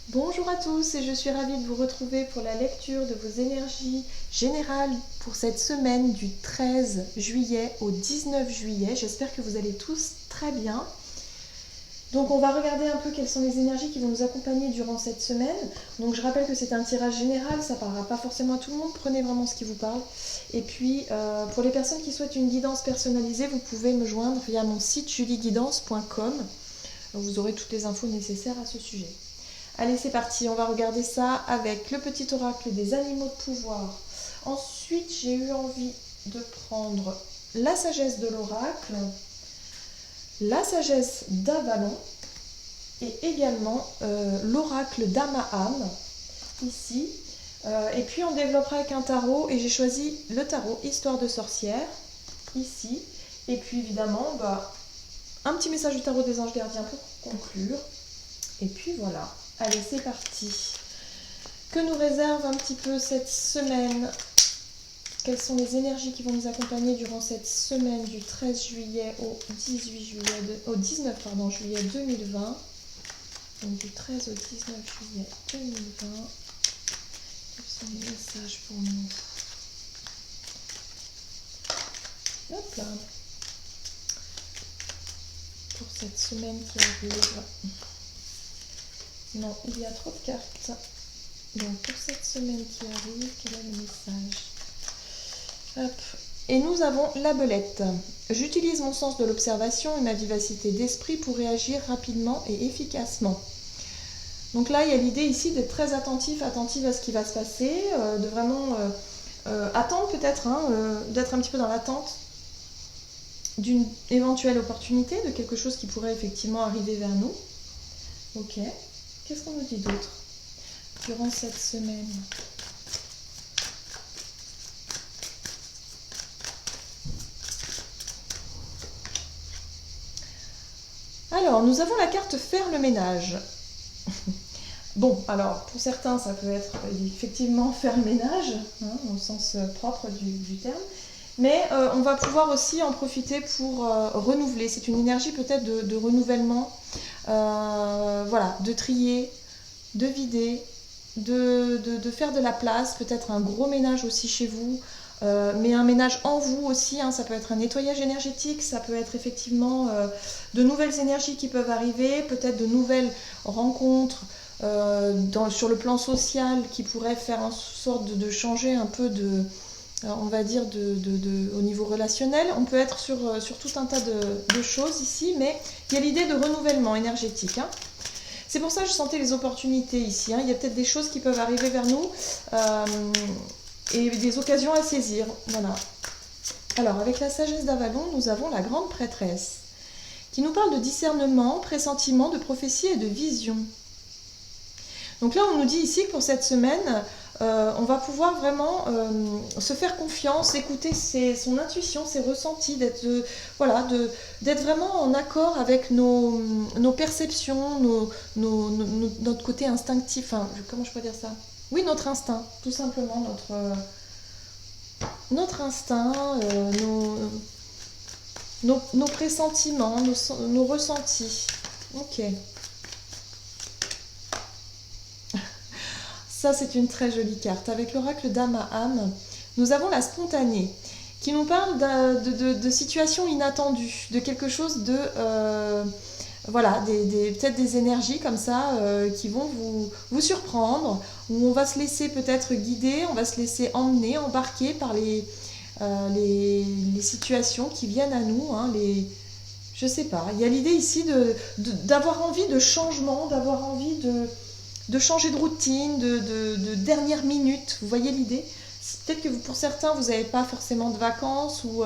Bonjour à tous et je suis ravie de vous retrouver pour la lecture de vos énergies générales pour cette semaine du 13 juillet au 19 juillet. J'espère que vous allez tous très bien. Donc on va regarder un peu quelles sont les énergies qui vont nous accompagner durant cette semaine. Donc je rappelle que c'est un tirage général, ça ne parlera pas forcément à tout le monde, prenez vraiment ce qui vous parle. Et puis pour les personnes qui souhaitent une guidance personnalisée, vous pouvez me joindre via mon site julieguidance.com. Vous aurez toutes les infos nécessaires à ce sujet. Allez, c'est parti, on va regarder ça avec le petit oracle des animaux de pouvoir. Ensuite, j'ai eu envie de prendre la sagesse de l'oracle, la sagesse d'Avalon et également l'oracle d'Amaham, ici. Et puis on développera avec un tarot et j'ai choisi le tarot Histoire de sorcière, ici. Et puis évidemment, un petit message du tarot des anges gardiens pour conclure. Et puis voilà. Allez, c'est parti. Que nous réserve un petit peu cette semaine? Quelles sont les énergies qui vont nous accompagner durant cette semaine du 13 juillet au 19 juillet 2020? Donc du 13 au 19 juillet 2020. Quels sont les messages pour nous? Hop là. Pour cette semaine qui arrive. Non, il y a trop de cartes. Donc pour cette semaine qui arrive, quel est le message? Hop. Et nous avons la belette. J'utilise mon sens de l'observation et ma vivacité d'esprit pour réagir rapidement et efficacement. Donc là, il y a l'idée ici d'être très attentive à ce qui va se passer, de vraiment attendre peut-être, d'être un petit peu dans l'attente d'une éventuelle opportunité, de quelque chose qui pourrait effectivement arriver vers nous. Ok. Qu'est-ce qu'on nous dit d'autre durant cette semaine? Alors, nous avons la carte faire le ménage. Bon, alors, pour certains, ça peut être effectivement faire le ménage, au sens propre du terme. Mais on va pouvoir aussi en profiter pour renouveler. C'est une énergie peut-être de renouvellement, voilà, de trier, de vider, de faire de la place, peut-être un gros ménage aussi chez vous, mais un ménage en vous aussi, ça peut être un nettoyage énergétique, ça peut être effectivement de nouvelles énergies qui peuvent arriver, peut-être de nouvelles rencontres sur le plan social qui pourraient faire en sorte de changer un peu on va dire au niveau relationnel. On peut être sur tout un tas de choses ici, mais il y a l'idée de renouvellement énergétique. C'est pour ça que je sentais les opportunités ici. Il y a peut-être des choses qui peuvent arriver vers nous et des occasions à saisir. Voilà. Alors, avec la sagesse d'Avalon, nous avons la grande prêtresse qui nous parle de discernement, pressentiment, de prophétie et de vision. Donc là, on nous dit ici que pour cette semaine, on va pouvoir vraiment se faire confiance, écouter son intuition, ses ressentis, d'être vraiment en accord avec nos perceptions, notre côté instinctif. Comment je pourrais dire ça? Oui, notre instinct, tout simplement, notre instinct, nos pressentiments, nos ressentis. Ok. Ça, c'est une très jolie carte. Avec l'oracle d'Amaham, nous avons la spontanée, qui nous parle de situations inattendues, de quelque chose de... voilà, peut-être des énergies comme ça qui vont vous surprendre, où on va se laisser peut-être guider, on va se laisser emmener, embarquer par les situations qui viennent à nous, je sais pas. Il y a l'idée ici d'avoir envie de changement, d'avoir envie de changer de routine, de dernière minute. Vous voyez l'idée? Peut-être que pour certains, vous n'avez pas forcément de vacances ou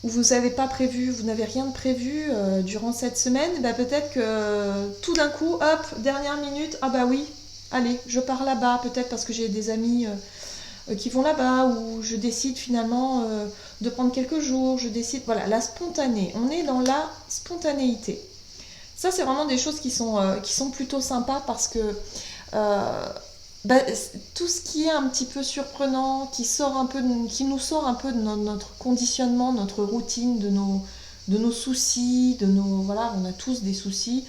vous n'avez pas prévu, vous n'avez rien de prévu durant cette semaine. Peut-être que tout d'un coup, hop, dernière minute, ah bah oui, allez, je pars là-bas. Peut-être parce que j'ai des amis qui vont là-bas, ou je décide finalement de prendre quelques jours. Je décide, voilà, la spontanée. On est dans la spontanéité. Ça, c'est vraiment des choses qui sont plutôt sympas parce que tout ce qui est un petit peu surprenant, qui nous sort un peu de notre conditionnement, notre routine, de nos soucis, voilà, on a tous des soucis.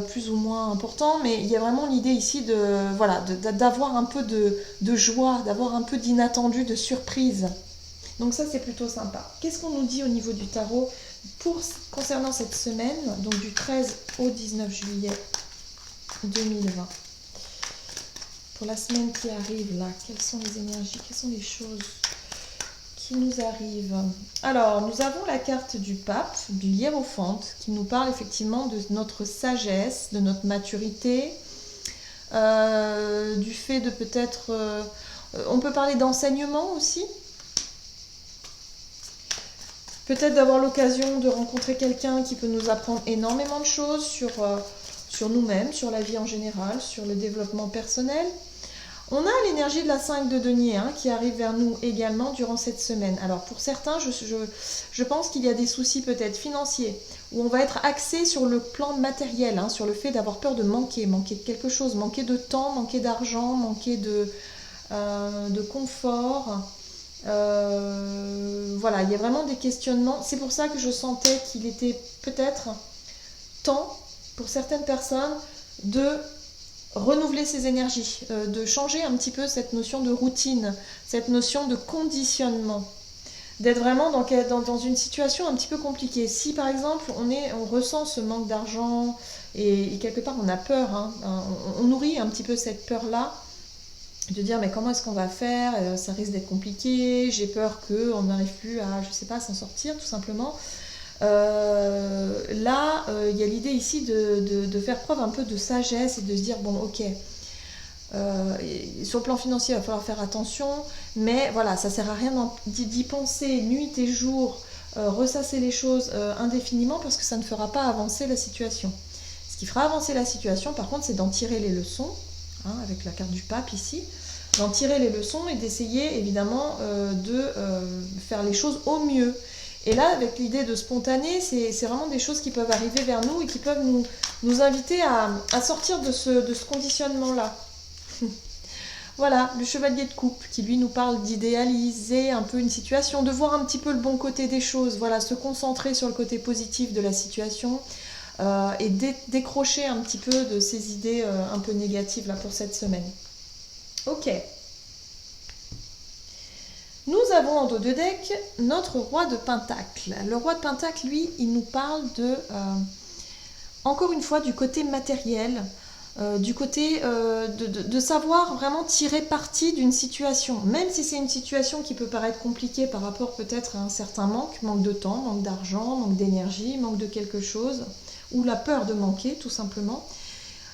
plus ou moins important, mais il y a vraiment l'idée ici de, voilà, d'avoir un peu de joie, d'avoir un peu d'inattendu, de surprise. Donc ça, c'est plutôt sympa. Qu'est-ce qu'on nous dit au niveau du tarot concernant cette semaine, donc du 13 au 19 juillet 2020? Pour la semaine qui arrive, là, quelles sont les énergies, quelles sont les choses qui nous arrivent? Alors, nous avons la carte du pape, du hiérophante, qui nous parle effectivement de notre sagesse, de notre maturité, du fait de peut-être... on peut parler d'enseignement aussi. Peut-être d'avoir l'occasion de rencontrer quelqu'un qui peut nous apprendre énormément de choses sur nous-mêmes, sur la vie en général, sur le développement personnel. On a l'énergie de la 5 de denier qui arrive vers nous également durant cette semaine. Alors pour certains, je pense qu'il y a des soucis peut-être financiers, où on va être axé sur le plan matériel, sur le fait d'avoir peur de manquer de quelque chose, manquer de temps, manquer d'argent, manquer de confort. Voilà, il y a vraiment des questionnements. C'est pour ça que je sentais qu'il était peut-être temps pour certaines personnes de renouveler ses énergies, de changer un petit peu cette notion de routine, cette notion de conditionnement, d'être vraiment dans une situation un petit peu compliquée. Si par exemple on ressent ce manque d'argent et quelque part on a peur, on nourrit un petit peu cette peur-là, de dire mais comment est-ce qu'on va faire, ça risque d'être compliqué, j'ai peur qu'on n'arrive plus à, je sais pas, s'en sortir tout simplement. Là, il y a l'idée ici de faire preuve un peu de sagesse et de se dire bon ok, sur le plan financier il va falloir faire attention, mais voilà, ça sert à rien d'y penser nuit et jour, ressasser les choses indéfiniment, parce que ça ne fera pas avancer la situation. Ce qui fera avancer la situation par contre, c'est d'en tirer les leçons, avec la carte du pape ici, d'en tirer les leçons et d'essayer évidemment de faire les choses au mieux. Et là, avec l'idée de spontané, c'est vraiment des choses qui peuvent arriver vers nous et qui peuvent nous inviter à sortir de ce conditionnement-là. Voilà, le chevalier de coupe qui lui nous parle d'idéaliser un peu une situation, de voir un petit peu le bon côté des choses, voilà, se concentrer sur le côté positif de la situation et décrocher un petit peu de ces idées un peu négatives là pour cette semaine. Ok. Nous avons en dos de deck notre roi de Pentacle. Le roi de Pentacle, lui, il nous parle encore une fois, du côté matériel, du côté de savoir vraiment tirer parti d'une situation. Même si c'est une situation qui peut paraître compliquée par rapport peut-être à un certain manque de temps, manque d'argent, manque d'énergie, manque de quelque chose, ou la peur de manquer tout simplement.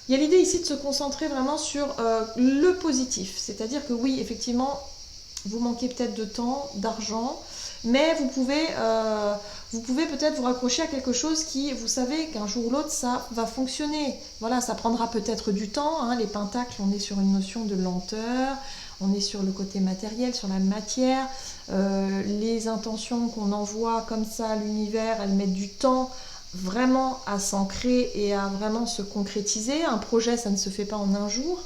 Il y a l'idée ici de se concentrer vraiment sur le positif. C'est-à-dire que oui, effectivement, vous manquez peut-être de temps, d'argent, mais vous pouvez peut-être vous raccrocher à quelque chose qui, vous savez qu'un jour ou l'autre, ça va fonctionner. Voilà, ça prendra peut-être du temps. Les pentacles, on est sur une notion de lenteur, on est sur le côté matériel, sur la matière. Les intentions qu'on envoie comme ça à l'univers, elles mettent du temps vraiment à s'ancrer et à vraiment se concrétiser. Un projet, ça ne se fait pas en un jour.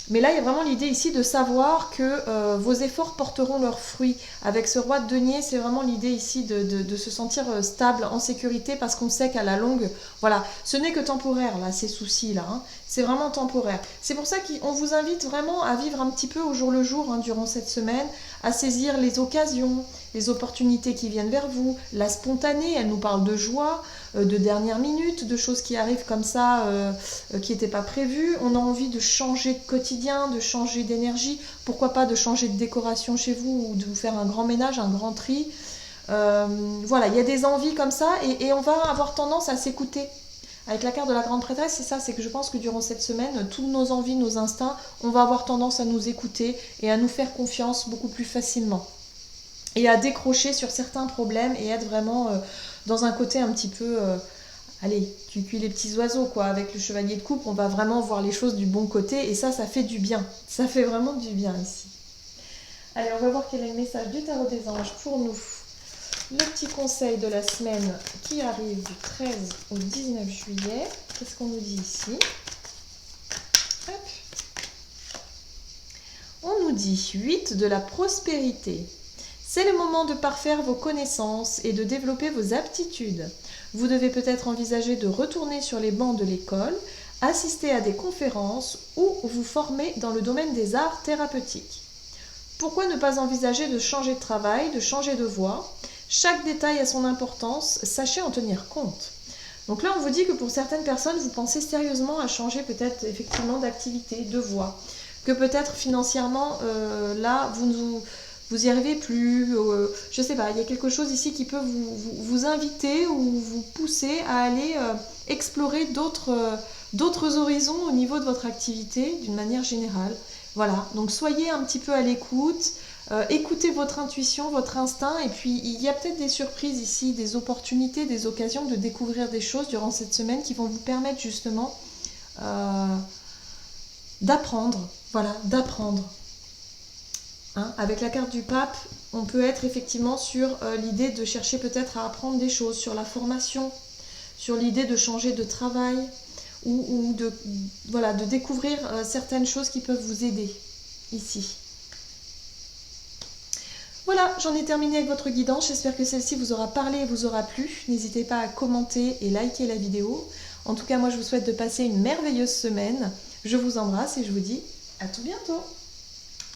Mais là, il y a vraiment l'idée ici de savoir que vos efforts porteront leurs fruits. Avec ce roi de denier, c'est vraiment l'idée ici de se sentir stable, en sécurité, parce qu'on sait qu'à la longue, voilà, ce n'est que temporaire, là, ces soucis-là. C'est vraiment temporaire. C'est pour ça qu'on vous invite vraiment à vivre un petit peu au jour le jour durant cette semaine, à saisir les occasions, les opportunités qui viennent vers vous, la spontanée, elle nous parle de joie, de dernière minute, de choses qui arrivent comme ça, qui n'étaient pas prévues. On a envie de changer de quotidien, de changer d'énergie, pourquoi pas de changer de décoration chez vous ou de vous faire un grand ménage, un grand tri. Voilà, il y a des envies comme ça et on va avoir tendance à s'écouter. Avec la carte de la grande prêtresse, c'est ça, c'est que je pense que durant cette semaine, toutes nos envies, nos instincts, on va avoir tendance à nous écouter et à nous faire confiance beaucoup plus facilement. Et à décrocher sur certains problèmes et être vraiment dans un côté un petit peu... allez, tu cuis les petits oiseaux, quoi. Avec le chevalier de coupe, on va vraiment voir les choses du bon côté et ça fait du bien. Ça fait vraiment du bien ici. Allez, on va voir quel est le message du tarot des anges pour nous. Le petit conseil de la semaine qui arrive du 13 au 19 juillet. Qu'est-ce qu'on nous dit ici? Hop. On nous dit 8 de la prospérité. C'est le moment de parfaire vos connaissances et de développer vos aptitudes. Vous devez peut-être envisager de retourner sur les bancs de l'école, assister à des conférences ou vous former dans le domaine des arts thérapeutiques. Pourquoi ne pas envisager de changer de travail, de changer de voie? Chaque détail a son importance, sachez en tenir compte. Donc là, on vous dit que pour certaines personnes, vous pensez sérieusement à changer peut-être effectivement d'activité, de voie. Que peut-être financièrement, là, vous y arrivez plus. Je sais pas, il y a quelque chose ici qui peut vous inviter ou vous pousser à aller explorer d'autres horizons au niveau de votre activité d'une manière générale. Voilà, donc soyez un petit peu à l'écoute. Écoutez votre intuition, votre instinct, et puis il y a peut-être des surprises ici, des opportunités, des occasions de découvrir des choses durant cette semaine qui vont vous permettre justement d'apprendre, voilà, d'apprendre. Hein, avec la carte du pape, on peut être effectivement sur l'idée de chercher peut-être à apprendre des choses, sur la formation, sur l'idée de changer de travail, ou de, voilà, de découvrir certaines choses qui peuvent vous aider ici. Voilà, j'en ai terminé avec votre guidance. J'espère que celle-ci vous aura parlé et vous aura plu. N'hésitez pas à commenter et liker la vidéo. En tout cas, moi, je vous souhaite de passer une merveilleuse semaine. Je vous embrasse et je vous dis à tout bientôt.